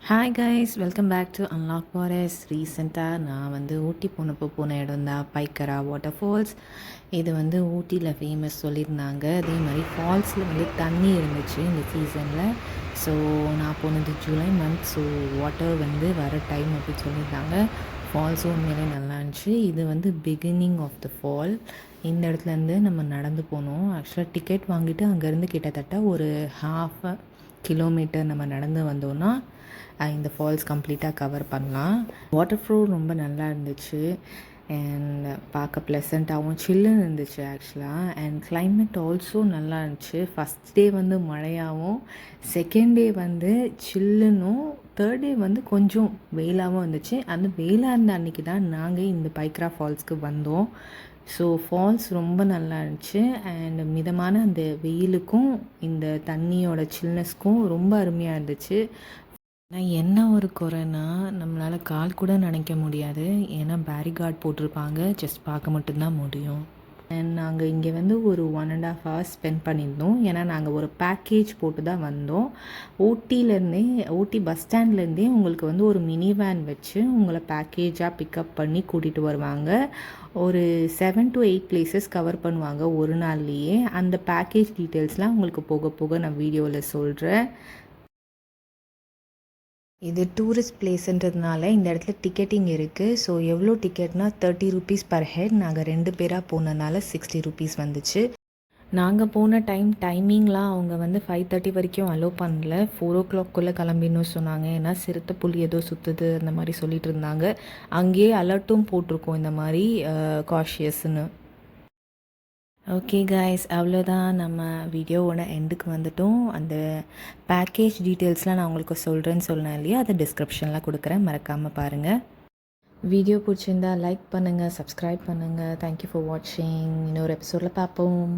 Hi guys, welcome back to Unlock Forest. ரீசெண்டாக நான் ஊட்டி போனப்போ போன இடம் தான் பைக்கரா வாட்டர் ஃபால்ஸ். இது ஊட்டியில் ஃபேமஸ் சொல்லியிருந்தாங்க. அதே மாதிரி ஃபால்ஸில் தண்ணி இருந்துச்சு இந்த சீசனில். ஸோ நான் போனது ஜூலை மந்த். ஸோ வாட்டர் வர டைம் அப்படின்னு சொல்லியிருந்தாங்க. ஃபால்ஸும் உண்மையிலே நல்லா இருந்துச்சு. இது பிகினிங் ஆஃப் த ஃபால். இந்த இடத்துலேருந்து நம்ம நடந்து போனோம். ஆக்சுவலாக டிக்கெட் வாங்கிட்டு அங்கேருந்து கிட்டத்தட்ட ஒரு ½ கிலோமீட்டர் நம்ம நடந்து வந்தோன்னா இந்த ஃபால்ஸ் கம்ப்ளீட்டாக கவர் பண்ணலாம். வாட்டர் ஃப்ளோ ரொம்ப நல்லா இருந்துச்சு அண்ட் பார்க்க ப்ளசண்ட்டாகவும் சில்லுன்னு இருந்துச்சு ஆக்சுவலாக. அண்ட் கிளைமேட் ஆல்சோ நல்லா இருந்துச்சு. ஃபஸ்ட் டே மழையாகவும், செகண்ட் டே சில்லுன்னும், தேர்ட் டே கொஞ்சம் வெயிலாகவும் இருந்துச்சு. அந்த வெயிலாக இருந்த அன்றைக்கி தான் நாங்கள் இந்த பைக்ரா ஃபால்ஸ்க்கு வந்தோம். ஸோ ஃபால்ஸ் ரொம்ப நல்லா இருந்துச்சு. அண்ட் மிதமான அந்த வெயிலுக்கும் இந்த தண்ணியோட சில்னஸ்க்கும் ரொம்ப அருமையாக இருந்துச்சு. ஆனால் என்ன ஒரு குறைன்னா, நம்மளால் கால் கூட நனைக்க முடியாது. ஏன்னா பேரிகார்ட் போட்டிருப்பாங்க. ஜஸ்ட் பார்க்க மட்டும்தான் முடியும். அண்ட் நாங்கள் இங்கே ஒரு 1.5 hours ஸ்பெண்ட் பண்ணியிருந்தோம். ஏன்னா நாங்கள் ஒரு பேக்கேஜ் போட்டு தான் வந்தோம். ஊட்டி பஸ் ஸ்டாண்ட்லேருந்தே உங்களுக்கு ஒரு மினி வேன் வச்சு உங்களை பேக்கேஜாக பிக்கப் பண்ணி கூட்டிகிட்டு வருவாங்க. ஒரு 7 to 8 பிளேசஸ் கவர் பண்ணுவாங்க ஒரு நாள்லேயே. அந்த பேக்கேஜ் டீட்டெயில்ஸ்லாம் உங்களுக்கு போக போக நான் வீடியோவில் சொல்கிறேன். இது டூரிஸ்ட் பிளேஸுன்றதுனால இந்த இடத்துல டிக்கெட்டிங் இருக்குது. ஸோ எவ்வளோ டிக்கெட்னா 30 rupees பர் ஹெட். நாங்கள் 2 பேராக போனதுனால 60 rupees வந்துச்சு. நாங்கள் போன டைமிங்லாம் அவங்க 5:30 வரைக்கும் அலோவ் பண்ணல. 4 o'clock கிளம்பிடணும் சொன்னாங்க. ஏன்னா சிறுத்தை புலி ஏதோ சுற்றுது அந்த மாதிரி சொல்லிட்டு இருந்தாங்க. அங்கேயே அலர்ட்டும் போட்டிருக்கோம் இந்த மாதிரி காஷியஸ்ன்னு. ஓகே காய்ஸ், அவ்வளோதான். நம்ம வீடியோவோட எண்டுக்கு வந்துட்டோம். அந்த பேக்கேஜ் டீட்டெயில்ஸ்லாம் நான் உங்களுக்கு சொல்கிறேன்னு சொன்னேன் இல்லையா, அதை டிஸ்கிரிப்ஷனில் கொடுக்குறேன், மறக்காமல் பாருங்கள். வீடியோ பிடிச்சிருந்தா லைக் பண்ணுங்கள், சப்ஸ்கிரைப் பண்ணுங்கள். தேங்க்யூ ஃபார் வாட்சிங். இன்னொரு எபிசோடில் பார்ப்போம்.